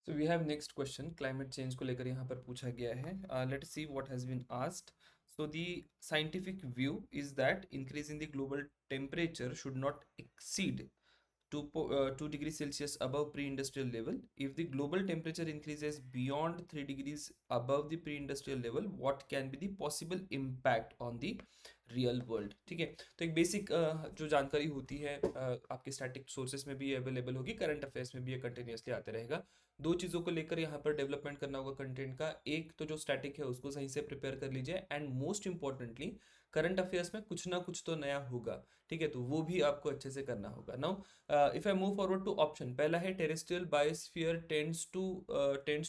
So we have next question climate change को लेकर यहाँ पर पूछा गया है. Let's see what has been asked. So the scientific view is that increase in the global temperature should not exceed 2 degrees Celsius above pre-industrial level. If the global temperature increases beyond 3 degrees above the pre-industrial level, what can be the possible impact on the real world. ठीक है, तो एक basic जो जानकारी होती है आपके static sources में भी अवेलेबल होगी, करंट अफेयर्स में भी ये कंटिन्यूसली आते रहेगा. दो चीज़ों को लेकर यहाँ पर डेवलपमेंट करना होगा कंटेंट का. एक तो जो स्टैटिक है उसको सही से प्रिपेयर कर लीजिए, and most importantly current affairs में कुछ ना कुछ तो नया होगा. ठीक है, तो वो भी आपको अच्छे से करना होगा. Now if I move forward to option, पहला है terrestrial biosphere tends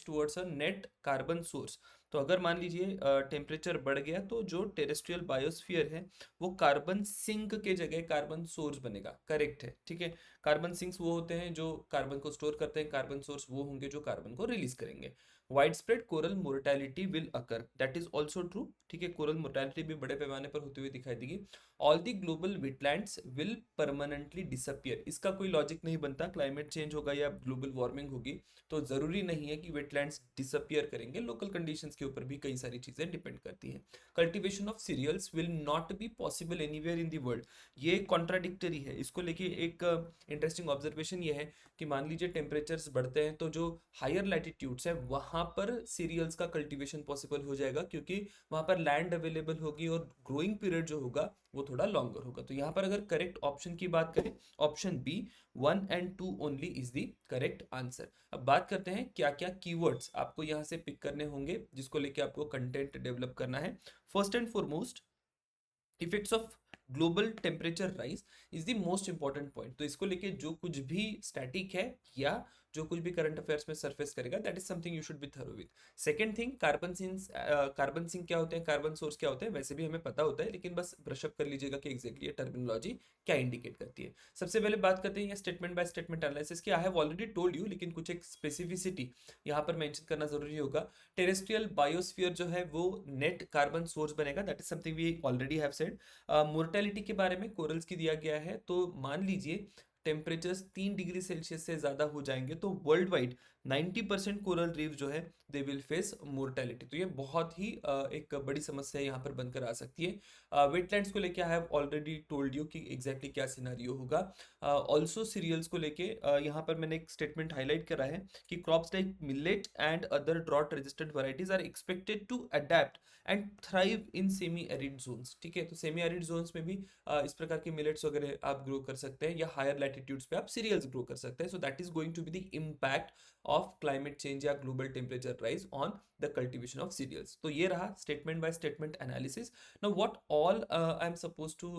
towards a net carbon source. तो अगर मान लीजिए टेम्परेचर बढ़ गया तो जो टेरेस्ट्रियल बायोस्फीयर है वो कार्बन सिंक के जगह कार्बन सोर्स बनेगा. करेक्ट है. ठीक है, कार्बन सिंक्स वो होते हैं जो कार्बन को स्टोर करते हैं, कार्बन सोर्स वो होंगे जो कार्बन को रिलीज करेंगे. Wide spread coral mortality will occur, that is also true. ठीक है, कोरल मोर्टेलिटी भी बड़े पैमाने पर होती हुई दिखाई देगी. All the global wetlands will permanently disappear. इसका कोई लॉजिक नहीं बनता. क्लाइमेट चेंज होगा या ग्लोबल वार्मिंग होगी तो जरूरी नहीं है कि वेटलैंड्स डिसअपियर करेंगे. लोकल कंडीशंस के ऊपर भी कई सारी चीजें डिपेंड करती हैं. Cultivation of cereals will not be possible anywhere in the world. ये कॉन्ट्राडिक्टरी है. इसको लेके एक इंटरेस्टिंग ऑब्जर्वेशन ये है कि मान लीजिए टेम्परेचर्स बढ़ते हैं तो जो हायर लैटिट्यूड्स है वहां पर सीरियल्स का कल्टीवेशन पॉसिबल हो जाएगा, क्योंकि वहां पर लैंड अवेलेबल होगी और ग्रोइंग पीरियड जो होगा वो थोड़ा लॉन्गर होगा. तो यहाँ पर अगर करेक्ट ऑप्शन की बात करें, option B 1 and 2 only is the correct answer. अब बात करते हैं क्या क्या कीवर्ड्स आपको यहाँ से पिक करने होंगे जिसको लेके आपको कंटेंट डेवलप करना है. First and foremost, effects of global temperature rise is the most important point. तो इसको लेके जो कुछ भी स्टैटिक है या जो कुछ भी करंट अफेयर्स में सरफेस करेगा, that is something you should be thorough with. Second thing, carbon sink क्या होते हैं, कार्बन सोर्स क्या होते हैं, वैसे भी हमें पता होता है लेकिन बस ब्रशअप कर लीजिएगा कि एग्जैक्टली ये टर्मिनोलॉजी क्या इंडिकेट करती है. सबसे पहले बात करते हैं स्टेटमेंट बाय स्टेटमेंट एनालिसिस की. I have already told you, लेकिन कुछ एक स्पेसिफिसिटी यहाँ पर मेंशन करना जरूरी होगा. टेरेस्ट्रियल बायोस्फीयर जो है वो नेट कार्बन सोर्स बनेगा, that is something we already have said. Mortality के बारे में कोरल्स की दिया गया है. तो मान लीजिए टेम्परेचर्स 3 डिग्री सेल्सियस से ज़्यादा हो जाएंगे तो वर्ल्ड वाइड 90% कोरल रीफ जो है दे विल फेस मोर्टेलिटी. तो ये बहुत ही एक बड़ी समस्या यहाँ पर बनकर आ सकती है. वेटलैंड्स को लेके I have already told you कि एग्जैक्टली क्या सिनारियो होगा. ऑल्सो सीरियल्स को लेके यहाँ पर मैंने एक स्टेटमेंट हाईलाइट करा है कि crops like millet and other drought resistant varieties are expected to adapt and thrive in semi arid zones. ठीक है, तो सेमी एरिड जोन्स में भी इस प्रकार के मिलेट्स वगैरह आप ग्रो कर सकते हैं या हायर लैटिट्यूड्स पे आप सीरियल्स ग्रो कर सकते हैं. So that is going to be the impact of climate change या global temperature rise on the cultivation of cereals. तो ये रहा statement by statement analysis. Now what all I am suppose to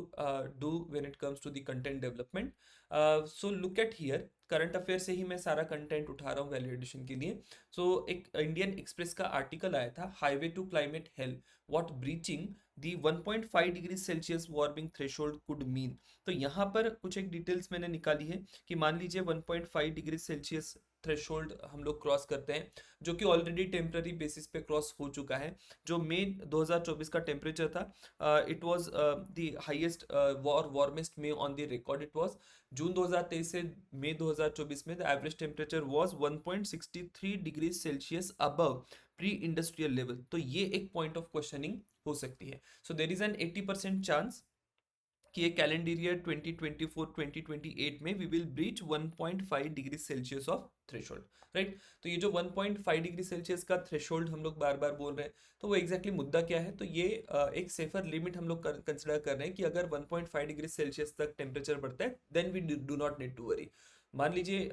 do when it comes to the content development. So look at here, current affair से ही मैं सारा content उठा रहा हूँ वैल्यूएडिशन के लिए. सो एक इंडियन एक्सप्रेस का आर्टिकल आया था, highway to climate hell, what breaching the 1.5 degree Celsius warming threshold could mean. तो यहाँ पर कुछ एक डिटेल्स मैंने निकाली है कि मान लीजिए 1.5 डिग्री सेल्सियस थ्रेशोल्ड हम लोग क्रॉस करते हैं, जो कि ऑलरेडी टेम्पररी बेसिस पे क्रॉस हो चुका है. जो मई 2024 का टेम्परेचर था, it was the highest warmest May on the record. It was June 2023 से मई 2024 में the average temperature was 1.63 degree Celsius above pre industrial level. तो ये एक पॉइंट ऑफ क्वेश्चनिंग हो सकती है. So there is an 80% chance कि ये कैलेंडर ईयर 2024-2028 में we will breach 1.5 degree Celsius of threshold. Right, तो ये जो 1.5 डिग्री सेल्सियस का थ्रेशोल्ड हम लोग बार बार बोल रहे हैं, तो वो एग्जैक्टली मुद्दा क्या है. तो ये एक सेफर लिमिट हम लोग कंसिडर कर रहे हैं कि अगर 1.5 डिग्री सेल्सियस तक टेम्परेचर बढ़ता है then we do not need to worry. मान लीजिए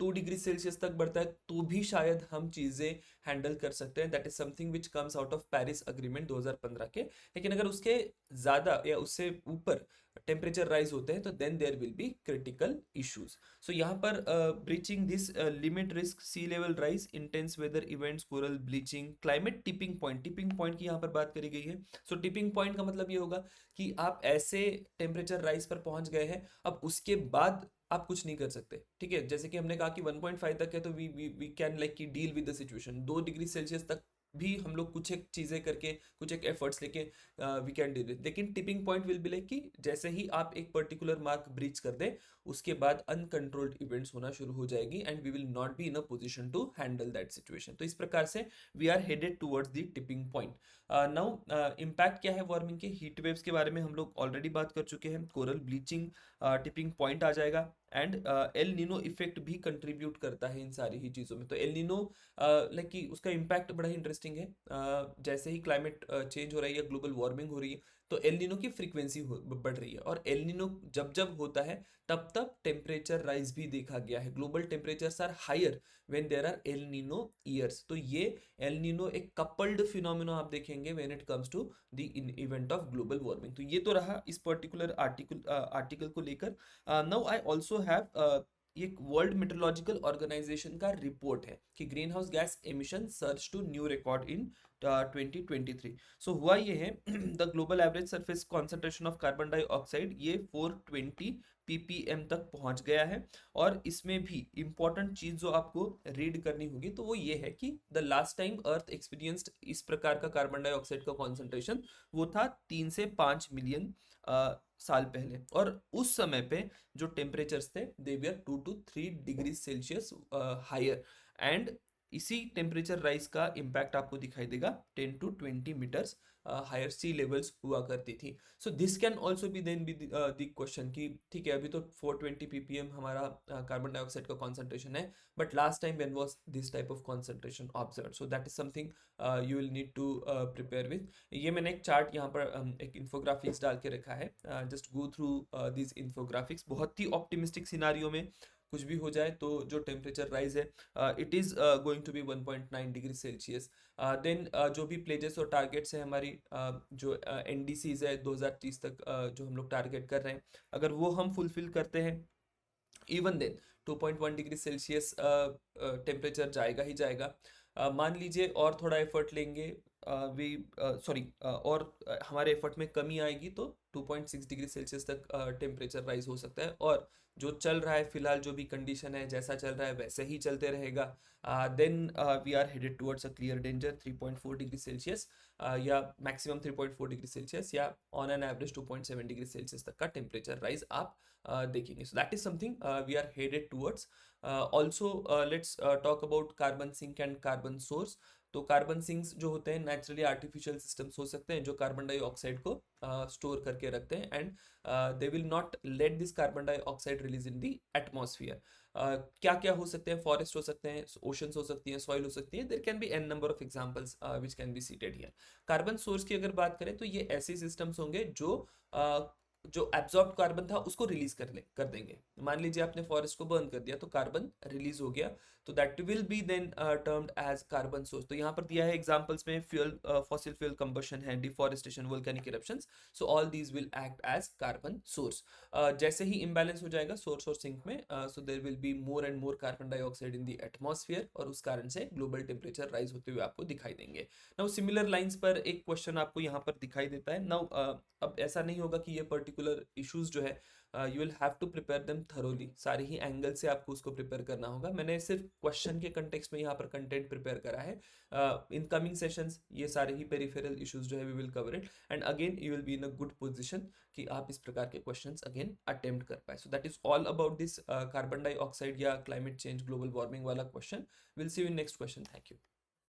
2 डिग्री सेल्सियस तक बढ़ता है तो भी शायद हम चीज़ें हैंडल कर सकते हैं. That is something which comes out of Paris agreement 2015 के. लेकिन अगर उसके ज़्यादा या उससे ऊपर टेम्परेचर राइज होते हैं तो then there will be critical issues. So यहाँ पर breaching this limit risk sea level rise, intense weather events, coral bleaching, climate tipping point. Tipping point की यहाँ पर बात करी गई है. सो टिपिंग पॉइंट का मतलब ये होगा कि आप ऐसे टेम्परेचर राइज पर पहुंच गए हैं, अब उसके बाद आप कुछ नहीं कर सकते. ठीक है, जैसे कि हमने कहा कि 1.5 तक है तो वी कैन लाइक की deal with the situation. 2 degree Celsius तक भी हम लोग कुछ एक चीज़ें करके कुछ एक एफर्ट्स लेके वी कैन डू इट, लेकिन tipping point will be like कि जैसे ही आप एक पर्टिकुलर मार्क ब्रीच कर दें उसके बाद अनकंट्रोल्ड इवेंट्स होना शुरू हो जाएगी and we will not be in a position to handle that situation. तो इस प्रकार से we are headed towards the tipping point. Now impact क्या है वार्मिंग के, हीट वेव्स के बारे में हम लोग ऑलरेडी बात कर चुके हैं, कोरल ब्लीचिंग टिपिंग पॉइंट आ जाएगा एंड एल नीनो इफेक्ट भी कंट्रीब्यूट करता है इन सारी ही चीज़ों में। तो एल नीनो लाइक कि उसका इम्पैक्ट बड़ा ही इंटरेस्टिंग है। जैसे ही क्लाइमेट चेंज हो रही है, ग्लोबल वार्मिंग हो रही है, तो एल नीनो की फ्रीक्वेंसी बढ़ रही है और एल नीनो जब जब होता है तब तब टेम्परेचर राइज भी देखा गया है। Global temperatures are higher when there are El Nino years. तो ये एल नीनो एक कपल्ड फिनोमिना आप देखेंगे when it comes to the event of global warming. तो ये तो रहा इस पर्टिकुलर आर्टिकल को लेकर। नाउ आई ऑल्सो हैव एक वर्ल्ड मेट्रोलॉजिकल ऑर्गेनाइजेशन का रिपोर्ट है कि green house gas emission surge to new record in 2023। So हुआ ये है the global average surface concentration of carbon dioxide ये 420 ppm तक पहुंच गया है। और इसमें भी इंपॉर्टेंट चीज जो आपको रीड करनी होगी तो वो ये है कि the last time earth experienced इस प्रकार का कार्बन डाइऑक्साइड का कॉन्सेंट्रेशन वो था 3 से 5 मिलियन साल पहले। और उस समय पे जो टेम्परेचर्स थे they were 2 to 3 degree Celsius higher and इसी टेम्परेचर राइज का इम्पैक्ट आपको दिखाई देगा 10 to 20 meters higher sea levels हुआ करती थी। So this can also be then be the question कि ठीक है अभी तो 420 ppm हमारा कार्बन डाइऑक्साइड का कॉन्सेंट्रेशन है, but last time when was this type of concentration observed. So that is something you will need to prepare with. ये मैंने एक चार्ट यहाँ पर एक इन्फोग्राफिक्स डाल के रखा है, just go through this infographics. बहुत ही ऑप्टिमिस्टिक सिनारियो में कुछ भी हो जाए तो जो टेम्परेचर राइज है it is going to be 1.9 degree Celsius. Then जो भी प्लेजेस और टारगेट्स है हमारी जो NDCs है 2030 तक जो हम लोग टारगेट कर रहे हैं, अगर वो हम फुलफिल करते हैं even then 2.1 degree Celsius temperature जाएगा ही जाएगा। मान लीजिए और थोड़ा एफर्ट लेंगे वी सॉरी और हमारे एफर्ट में कमी आएगी तो 2.6 डिग्री सेल्सियस तक टेम्परेचर राइज हो सकता है। और जो चल रहा है फिलहाल जो भी कंडीशन है जैसा चल रहा है वैसे ही चलते रहेगा। Then we are headed towards a clear danger 3.4 degree Celsius या मैक्सिमम 3.4 डिग्री सेल्सियस या on an average 2.7 degree Celsius तक का टेम्परेचर राइज आप देखेंगे। So that is something we are headed towards. Also let's talk about carbon sink and carbon source. तो carbon sinks जो होते हैं नेचुरली आर्टिफिशियल सिस्टम्स हो सकते हैं जो कार्बन डाइऑक्साइड को स्टोर करके रखते हैं and they will not let this carbon dioxide release in the atmosphere. क्या क्या हो सकते हैं, फॉरेस्ट हो सकते हैं, ओशंस हो सकती हैं, सॉइल हो सकती है, there can be an number of examples which can be cited here. Carbon source की अगर बात करें तो ये ऐसे सिस्टम्स होंगे जो एब्जॉर्ब कार्बन था उसको रिलीज कर देंगे। मान लीजिए आपने फॉरेस्ट को बर्न कर दिया तो कार्बन रिलीज हो गया, तो that will be then termed as carbon source. तो यहाँ पर दिया है एग्जांपल्स में फ्यूल फॉसिल फ्यूल कंबशन है, deforestation, volcanic eruptions. So all these will act as carbon source. जैसे ही इम्बैलेंस हो जाएगा सोर्स और सिंक में so there will be more and more carbon dioxide in the atmosphere और उस कारण से ग्लोबल टेम्परेचर राइज होते हुए आपको दिखाई देंगे। नाउ सिमिलर लाइंस पर एक क्वेश्चन आपको यहाँ पर दिखाई देता है। नाउ अब ऐसा नहीं होगा कि ये पर्टिकुलर इश्यूज जो है you will have to prepare them thoroughly, सारे ही एंगल से आपको उसको प्रिपेयर करना होगा। मैंने सिर्फ क्वेश्चन के कंटेक्स्ट में यहाँ पर कंटेंट प्रिपेयर करा है। इन कमिंग सेशंस ये सारे ही पेरिफेरल इश्यूज जो है we will cover it and again you will be in a good position कि आप इस प्रकार के क्वेश्चंस अगेन अटेम्प्ट कर पाए। सो that is all about this carbon dioxide या क्लाइमेट चेंज ग्लोबल वार्मिंग वाला question. Will see you in next question. Thank you.